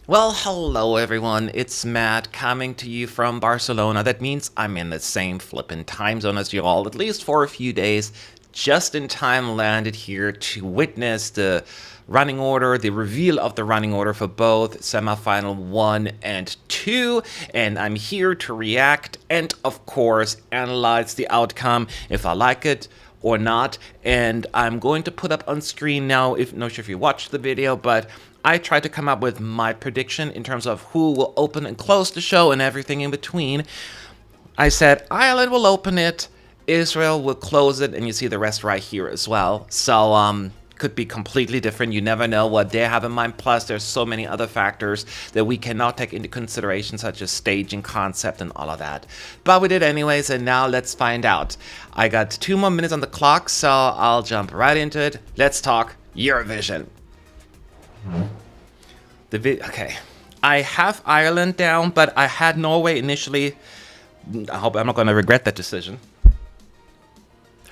Well, hello everyone. It's Matt coming to you from Barcelona. That means I'm in the same flippin' time zone as you all, at least for a few days. Just in time landed here to witness the running order, the reveal of the running order for both semifinal 1 and 2. And I'm here to react and, of course, analyze the outcome if I like it or not. And I'm going to put up on screen now, not sure if you watched the video, but I tried to come up with my prediction in terms of who will open and close the show and everything in between. I said Ireland will open it, Israel will close it, and you see the rest right here as well. So, could be completely different. You never know what they have in mind. Plus, there's so many other factors that we cannot take into consideration, such as staging concept and all of that. But we did anyways, and now let's find out. I got 2 more minutes on the clock, so I'll jump right into it. Let's talk Eurovision. Okay, I have Ireland down, but I had Norway initially. I hope I'm not going to regret that decision.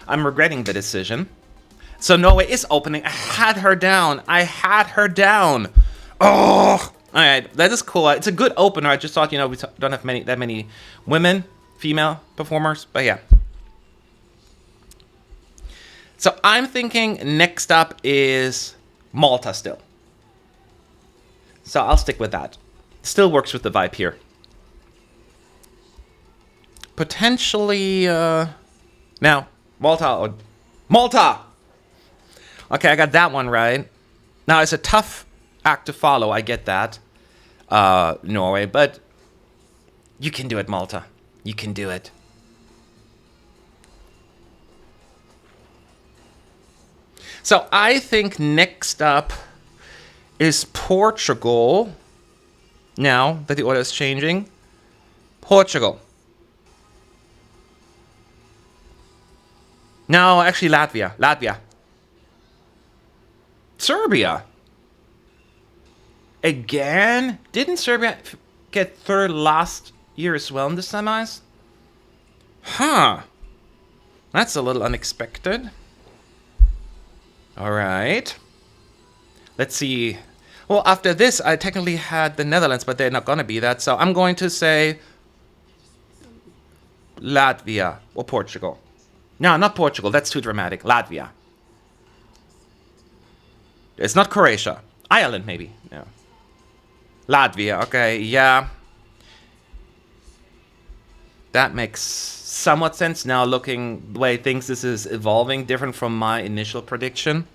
I'm regretting the decision. So Norway is opening. I had her down. Oh, all right, that is cool. It's a good opener. I just thought, we don't have that many women, female performers, but yeah. So I'm thinking next up is Malta still. So I'll stick with that. Still works with the vibe here. Potentially, now, Malta! Okay, I got that one right. Now, it's a tough act to follow, I get that, Norway, but you can do it, Malta. You can do it. So I think next up is Portugal. Now that the order is changing. Portugal. No, actually Latvia. Serbia. Again? Didn't Serbia get third last year as well in the semis? Huh. That's a little unexpected. Alright. Let's see. Well, after this, I technically had the Netherlands, but they're not going to be that. So I'm going to say Latvia or Portugal. No, not Portugal. That's too dramatic. Latvia. It's not Croatia. Ireland, maybe. Yeah. Latvia. Okay, yeah. That makes somewhat sense now, looking the way this is evolving, different from my initial prediction.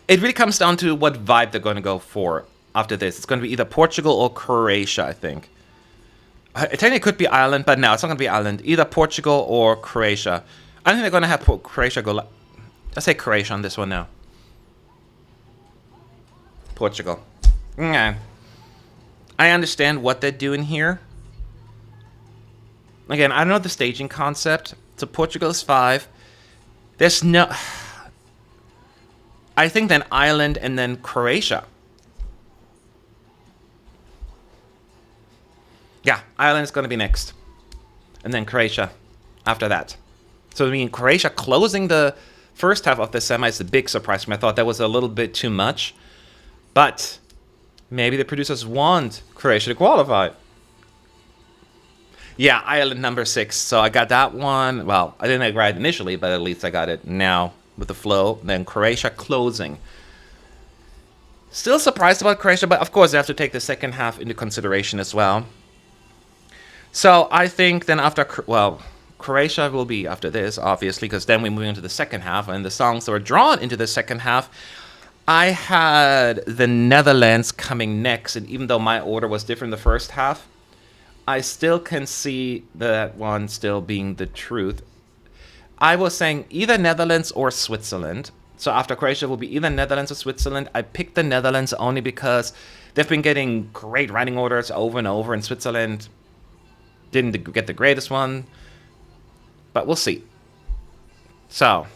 It really comes down to what vibe they're going to go for after this. It's going to be either Portugal or Croatia, I think. Technically, it could be Ireland, but no, it's not going to be Ireland. Either Portugal or Croatia. I think they're going to have Croatia go... Let's say Croatia on this one now. Portugal. Yeah. I understand what they're doing here. Again, I don't know the staging concept. So Portugal is 5. There's no... I think then Ireland and then Croatia. Yeah, Ireland is going to be next. And then Croatia after that. So, I mean, Croatia closing the first half of the semi is a big surprise for me. I thought that was a little bit too much. But maybe the producers want Croatia to qualify. Yeah, Ireland number 6. So I got that one. Well, I didn't get it right initially, but at least I got it now with the flow. Then Croatia closing. Still surprised about Croatia, but of course they have to take the second half into consideration as well. So I think then after, well, Croatia will be after this, obviously, because then we move into the second half, and the songs that were drawn into the second half, I had the Netherlands coming next, and even though my order was different the first half, I still can see that one still being the truth. I was saying either Netherlands or Switzerland. So after Croatia will be either Netherlands or Switzerland. I picked the Netherlands only because they've been getting great running orders over and over, and Switzerland didn't get the greatest one. But we'll see. So,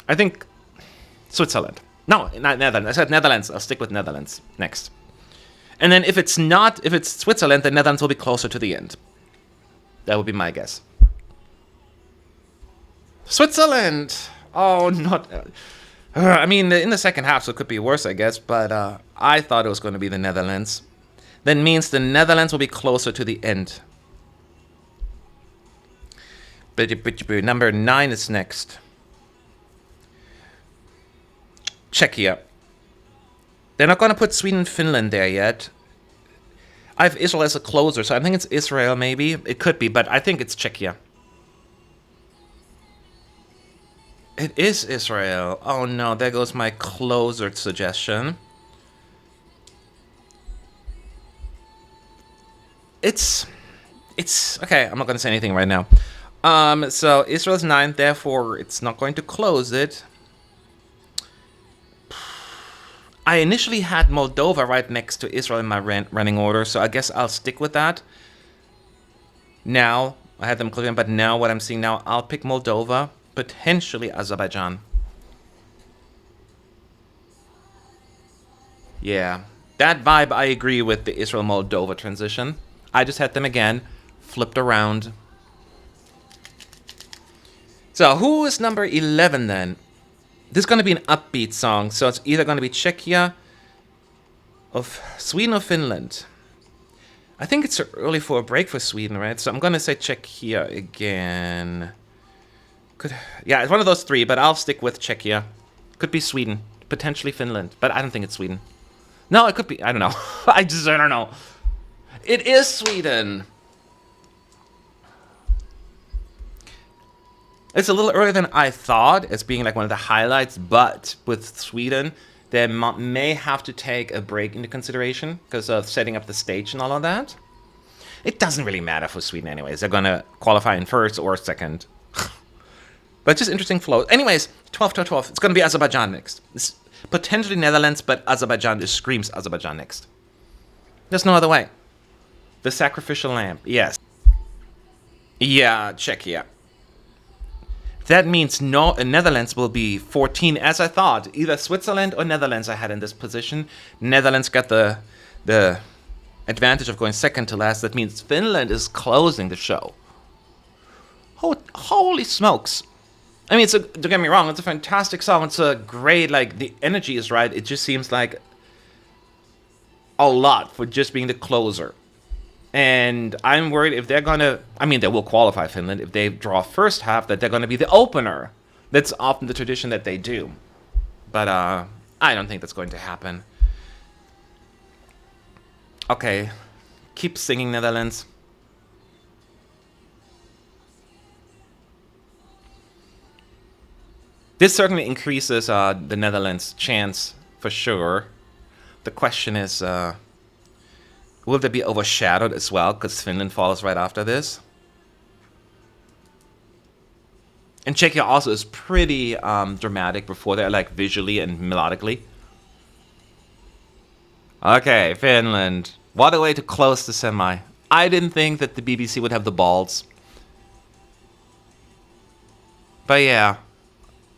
I think Switzerland. No, not Netherlands. I said Netherlands. I'll stick with Netherlands next. And then if it's Switzerland, the Netherlands will be closer to the end. That would be my guess. Switzerland! Oh, not... I mean, in the second half, so it could be worse, I guess. But I thought it was going to be the Netherlands. That means the Netherlands will be closer to the end. Number 9 is next. Czechia. They're not going to put Sweden and Finland there yet. I have Israel as a closer, so I think it's Israel, maybe. It could be, but I think it's Czechia. It is Israel. Oh no, there goes my closer suggestion. It's okay, I'm not going to say anything right now. So Israel's 9, therefore it's not going to close it. I initially had Moldova right next to Israel in my running order, so I guess I'll stick with that. Now, I had them clear, but now what I'm seeing now, I'll pick Moldova, potentially Azerbaijan. Yeah, that vibe I agree with the Israel-Moldova transition. I just had them again, flipped around. So, who is number 11 then? This is going to be an upbeat song, so it's either going to be Czechia, of Sweden or Finland. I think it's early for a break for Sweden, right? So I'm going to say Czechia again. Yeah, it's one of those three, but I'll stick with Czechia. Could be Sweden, potentially Finland, but I don't think it's Sweden. No, it could be, I don't know. I don't know. It is Sweden. It's a little earlier than I thought, as being like one of the highlights, but with Sweden, they may have to take a break into consideration because of setting up the stage and all of that. It doesn't really matter for Sweden anyways. They're going to qualify in first or second. But just interesting flow. Anyways, 12 to 12. It's going to be Azerbaijan next. It's potentially Netherlands, but Azerbaijan just screams Azerbaijan next. There's no other way. The sacrificial lamb, yes. Yeah, Czechia. That means Netherlands will be 14, as I thought. Either Switzerland or Netherlands I had in this position. Netherlands got the advantage of going second to last. That means Finland is closing the show. Holy smokes. I mean, don't get me wrong, it's a fantastic song. It's a great, like, the energy is right. It just seems like a lot for just being the closer. And I'm worried if they're going to... I mean, they will qualify Finland. If they draw first half, that they're going to be the opener. That's often the tradition that they do. But I don't think that's going to happen. Okay. Keep singing, Netherlands. This certainly increases the Netherlands' chance, for sure. The question is... will they be overshadowed as well, because Finland follows right after this? And Czechia also is pretty dramatic before they're, like, visually and melodically. Okay, Finland. What a way to close the semi. I didn't think that the BBC would have the balls. But yeah.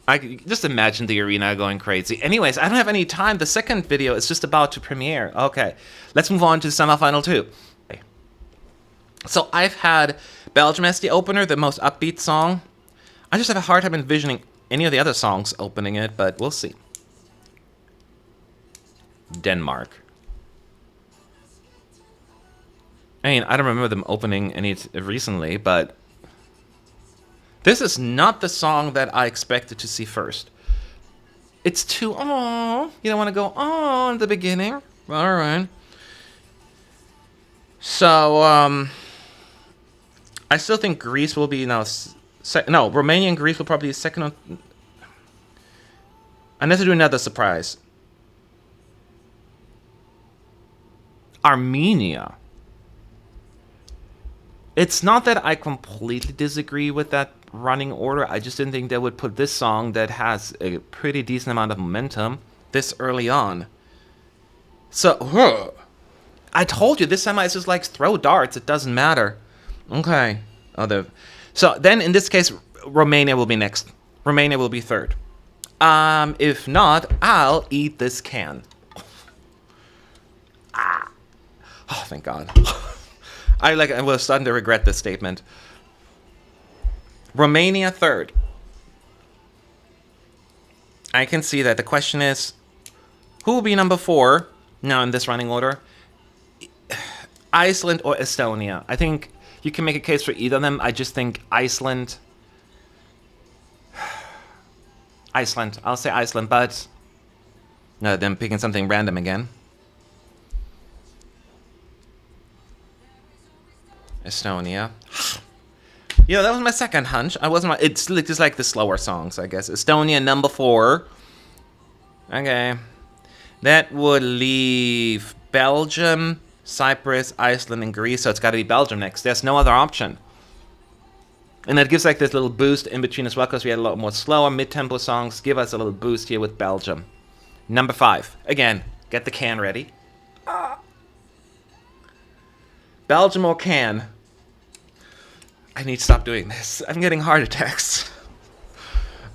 I just imagine the arena going crazy. Anyways, I don't have any time. The second video is just about to premiere. Okay, let's move on to semifinal 2. So I've had Belgium as the opener, the most upbeat song. I just have a hard time envisioning any of the other songs opening it, but we'll see. Denmark. I mean, I don't remember them opening any recently, but... this is not the song that I expected to see first. It's too, aww. You don't want to go, aww, in the beginning. Alright. So, I still think Greece will be now... no, Romania and Greece will probably be second on... I need to do another surprise. Armenia. It's not that I completely disagree with that running order. I just didn't think they would put this song that has a pretty decent amount of momentum this early on. So, I told you, this semi is just like throw darts. It doesn't matter. Okay. So then in this case, Romania will be next. Romania will be third. If not, I'll eat this can. Oh, thank God. I was starting to regret this statement. Romania third. I can see that. The question is, who will be number 4 now in this running order? Iceland or Estonia? I think you can make a case for either of them. I just think Iceland. Iceland. I'll say Iceland, but no, then picking something random again. Estonia. Yeah, that was my second hunch. I wasn't. It's just like the slower songs, I guess. Estonia number 4. Okay, that would leave Belgium, Cyprus, Iceland, and Greece. So it's got to be Belgium next. There's no other option. And that gives like this little boost in between as well, because we had a lot more slower mid-tempo songs. Give us a little boost here with Belgium. Number 5. Again, get the can ready. Belgium or can? I need to stop doing this. I'm getting heart attacks.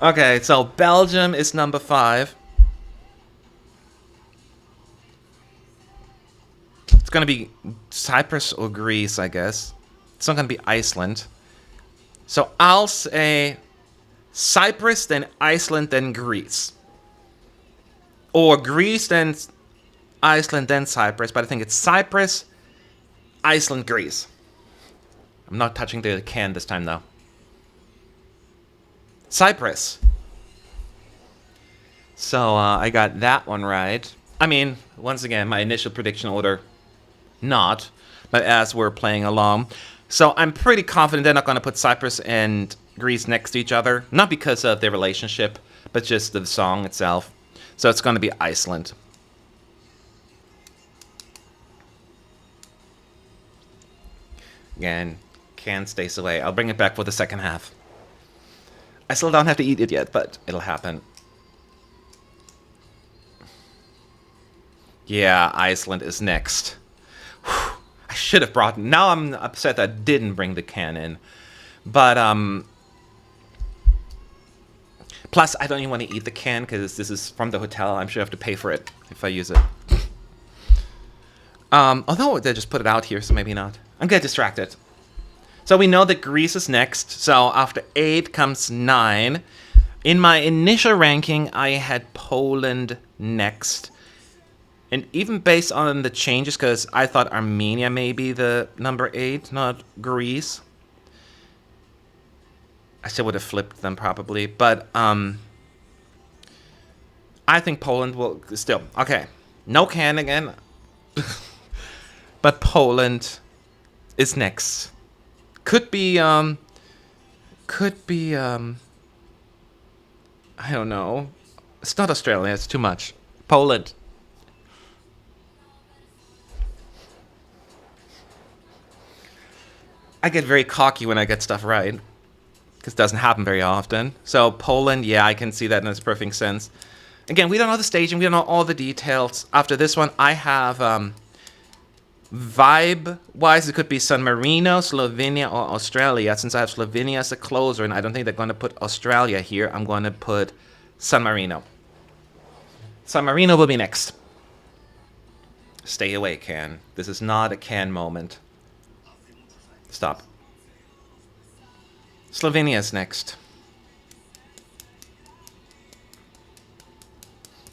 Okay, so Belgium is number 5. It's going to be Cyprus or Greece, I guess. It's not going to be Iceland. So I'll say Cyprus, then Iceland, then Greece. Or Greece, then Iceland, then Cyprus. But I think it's Cyprus, Iceland, Greece. I'm not touching the can this time, though. Cyprus. So I got that one right. I mean, once again, my initial prediction order, not. But as we're playing along. So I'm pretty confident they're not going to put Cyprus and Greece next to each other. Not because of their relationship, but just the song itself. So it's going to be Iceland. Again, can stays away. I'll bring it back for the second half. I still don't have to eat it yet, but it'll happen. Yeah, Iceland is next. Whew. I should have brought... Now I'm upset that I didn't bring the can in. But, plus, I don't even want to eat the can, because this is from the hotel. I'm sure I have to pay for it if I use it. Although they just put it out here, so maybe not. I'm getting distracted. So we know that Greece is next. So after 8 comes 9. In my initial ranking, I had Poland next. And even based on the changes, because I thought Armenia may be the number 8, not Greece. I still would have flipped them probably. But I think Poland will still. Okay. No can again. But Poland is next. Could be, I don't know. It's not Australia, it's too much. Poland. I get very cocky when I get stuff right, because it doesn't happen very often. So Poland, yeah, I can see that in its perfect sense. Again, we don't know the staging, we don't know all the details. After this one, I have, vibe-wise, it could be San Marino, Slovenia, or Australia. Since I have Slovenia as a closer, and I don't think they're going to put Australia here, I'm going to put San Marino. San Marino will be next. Stay away, can. This is not a can moment. Stop. Slovenia is next.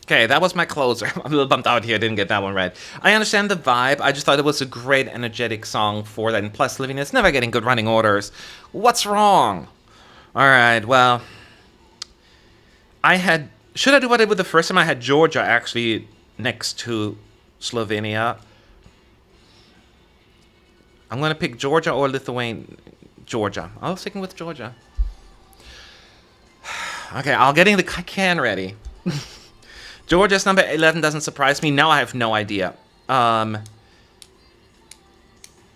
Okay, that was my closer. I'm a little bummed out here, I didn't get that one right. I understand the vibe, I just thought it was a great energetic song for that, and plus Slovenia is never getting good running orders. What's wrong? Alright, well... I had... Should I do what I did with the first time? I had Georgia actually next to Slovenia. I'm going to pick Georgia or Lithuania. Georgia. I was sticking with Georgia. Okay, I'll getting the can ready. Georgia's number 11 doesn't surprise me. Now I have no idea.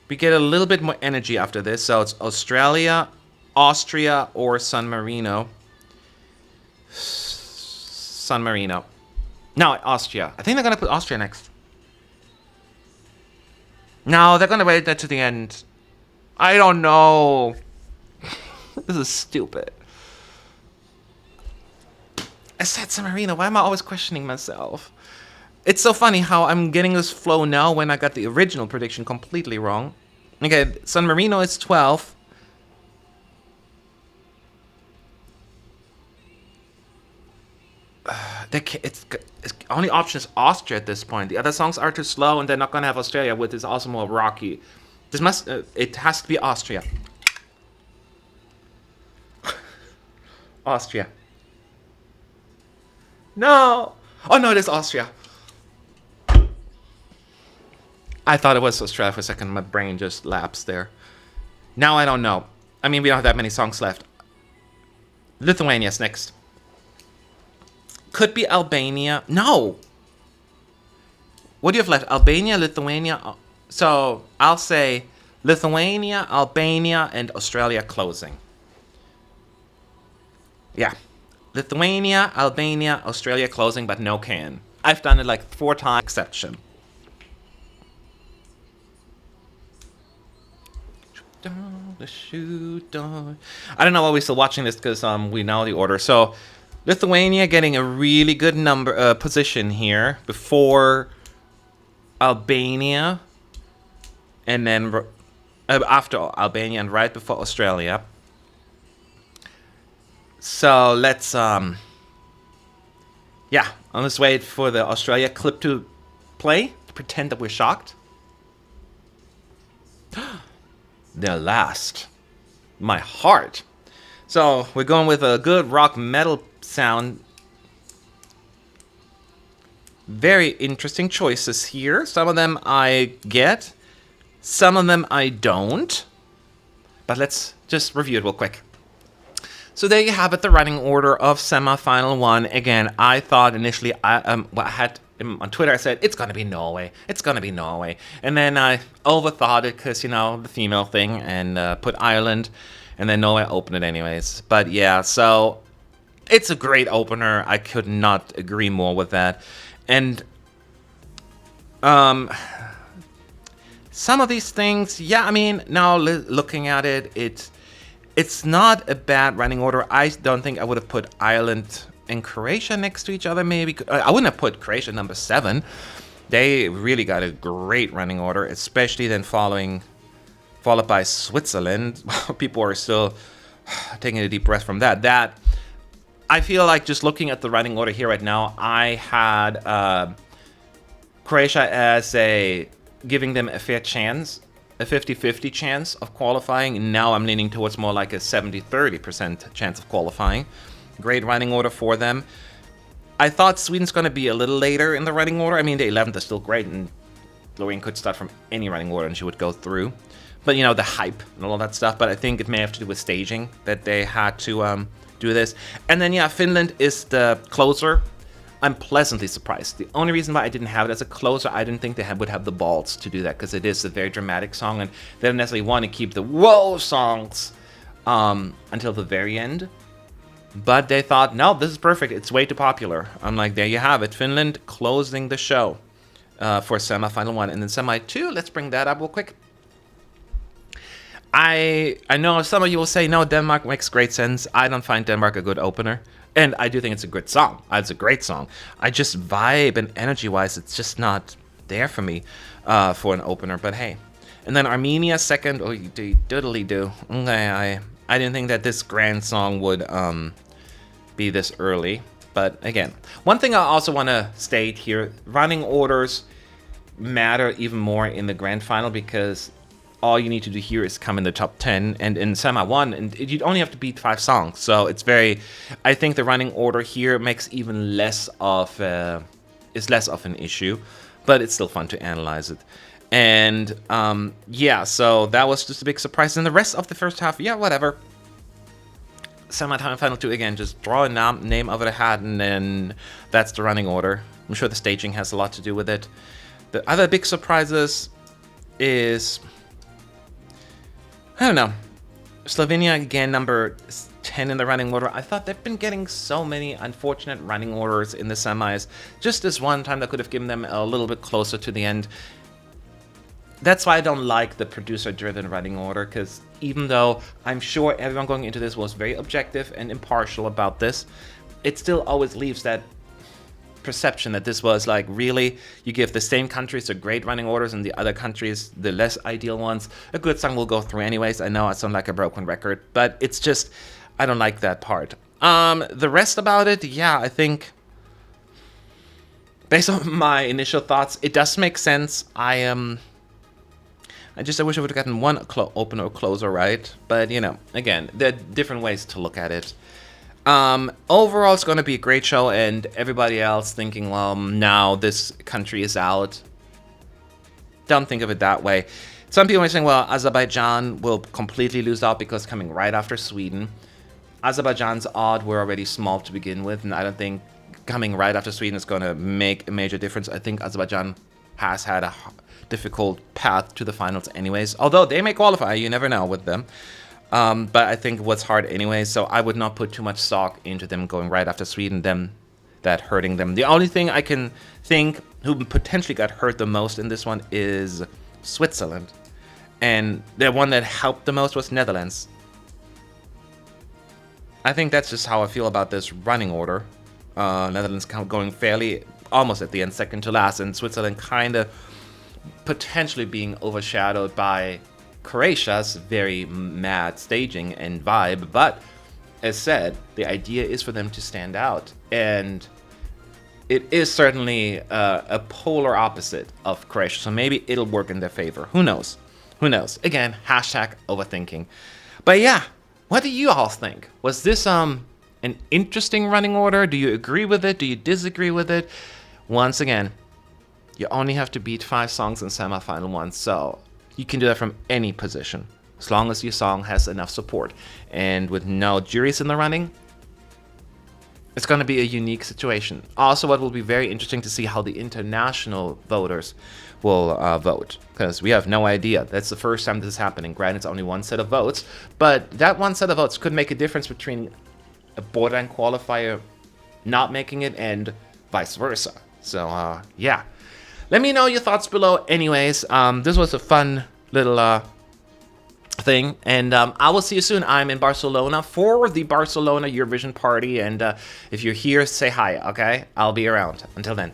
We get a little bit more energy after this. So it's Australia, Austria, or San Marino. San Marino. No, Austria. I think they're going to put Austria next. No, they're going to wait that to the end. I don't know. This is stupid. I said San Marino. Why am I always questioning myself? It's so funny how I'm getting this flow now when I got the original prediction completely wrong. Okay, San Marino is 12. It's only option is Austria at this point. The other songs are too slow, and they're not gonna have Australia, which is also more rocky. It has to be Austria. Austria. No. Oh no, it is Austria. I thought it was Australia for a second. My brain just lapsed there. Now I don't know. I mean, we don't have that many songs left. Lithuania's next. Could be Albania. No. What do you have left? Albania, Lithuania. So I'll say Lithuania, Albania, and Australia closing. Yeah. Lithuania, Albania, Australia closing, but no can. I've done it like 4 times. Exception. I don't know why we're still watching this because we know the order. So Lithuania getting a really good position here before Albania, and then after Albania and right before Australia. So let's let's wait for the Australia clip to play to pretend that we're shocked. They're last. My heart. So we're going with a good rock metal sound. Very interesting choices here. Some of them I get. Some of them I don't. But let's just review it real quick. So there you have it, the running order of semi-final 1. Again, I thought initially, I had on Twitter, I said, it's going to be Norway. It's going to be Norway. And then I overthought it because, the female thing, and put Ireland, and then Norway opened it anyways. But yeah, so it's a great opener. I could not agree more with that. And some of these things, now looking at it, it's not a bad running order. I don't think I would have put Ireland and Croatia next to each other, maybe. I wouldn't have put Croatia number 7. They really got a great running order, especially then followed by Switzerland. People are still taking a deep breath from that. I feel like just looking at the running order here right now, I had Croatia as giving them a fair chance, a 50-50 chance of qualifying. Now I'm leaning towards more like a 70-30% chance of qualifying. Great running order for them. I thought Sweden's going to be a little later in the running order. I mean, the 11th is still great, and Loreen could start from any running order and she would go through. But, the hype and all that stuff. But I think it may have to do with staging that they had to do this. And then, Finland is the closer. I'm pleasantly surprised. The only reason why I didn't have it as a closer, I didn't think they would have the balls to do that, because it is a very dramatic song, and they don't necessarily want to keep the whoa songs until the very end. But they thought, no, this is perfect. It's way too popular. I'm like, there you have it. Finland closing the show for semi-final 1. And then semi-2, let's bring that up real quick. I know some of you will say, no, Denmark makes great sense. I don't find Denmark a good opener. And I do think it's a good song. It's a great song. I just vibe and energy-wise, it's just not there for me for an opener. But hey. And then Armenia second. Oh, you doodly-do. Okay, I didn't think that this grand song would be this early. But again, one thing I also want to state here, running orders matter even more in the grand final, because all you need to do here is come in the top 10, and in semi-1, and you'd only have to beat 5 songs. So it's I think the running order here makes even less of an issue, but it's still fun to analyze it. And so that was just a big surprise. And the rest of the first half, whatever. Semi-final 2, again, just draw a name over the hat, and then that's the running order. I'm sure the staging has a lot to do with it. The other big surprises is, I don't know, Slovenia, again, number 10 in the running order. I thought they've been getting so many unfortunate running orders in the semis. Just this one time that could have given them a little bit closer to the end. That's why I don't like the producer-driven running order, because even though I'm sure everyone going into this was very objective and impartial about this, it still always leaves that perception that this was like, really, you give the same countries the great running orders and the other countries the less ideal ones. A good song will go through anyways. I know I sound like a broken record, but it's just, I don't like that part. The rest about it, I think based on my initial thoughts, it does make sense. I wish I would have gotten one opener or closer right. But, you know, again, there are different ways to look at it. Overall, it's going to be a great show, and everybody else thinking, well, now this country is out. Don't think of it that way. Some people are saying, well, Azerbaijan will completely lose out because coming right after Sweden. Azerbaijan's odds were already small to begin with, and I don't think coming right after Sweden is going to make a major difference. I think Azerbaijan has had a difficult path to the finals anyways, although they may qualify, you never know with them. But I think what's hard anyway, so I would not put too much stock into them going right after Sweden, that hurting them. The only thing I can think who potentially got hurt the most in this one is Switzerland. And the one that helped the most was Netherlands. I think that's just how I feel about this running order. Netherlands going fairly almost at the end, second to last, and Switzerland kind of potentially being overshadowed by Croatia's very mad staging and vibe. But as said, the idea is for them to stand out, and it is certainly a polar opposite of Croatia, so maybe it'll work in their favor. Who knows? Who knows? Again, hashtag overthinking. But yeah, what do you all think? Was this an interesting running order? Do you agree with it? Do you disagree with it? Once again, you only have to beat 5 songs in semifinal 1, so you can do that from any position, as long as your song has enough support. And with no juries in the running, it's going to be a unique situation. Also, what will be very interesting to see how the international voters will vote, because we have no idea. That's the first time this is happening. Granted, it's only one set of votes, but that one set of votes could make a difference between a borderline qualifier not making it and vice versa. So, yeah. Let me know your thoughts below anyways. This was a fun little thing, and I will see you soon. I'm in Barcelona for the Barcelona Eurovision party, and if you're here, say hi, okay? I'll be around. Until then.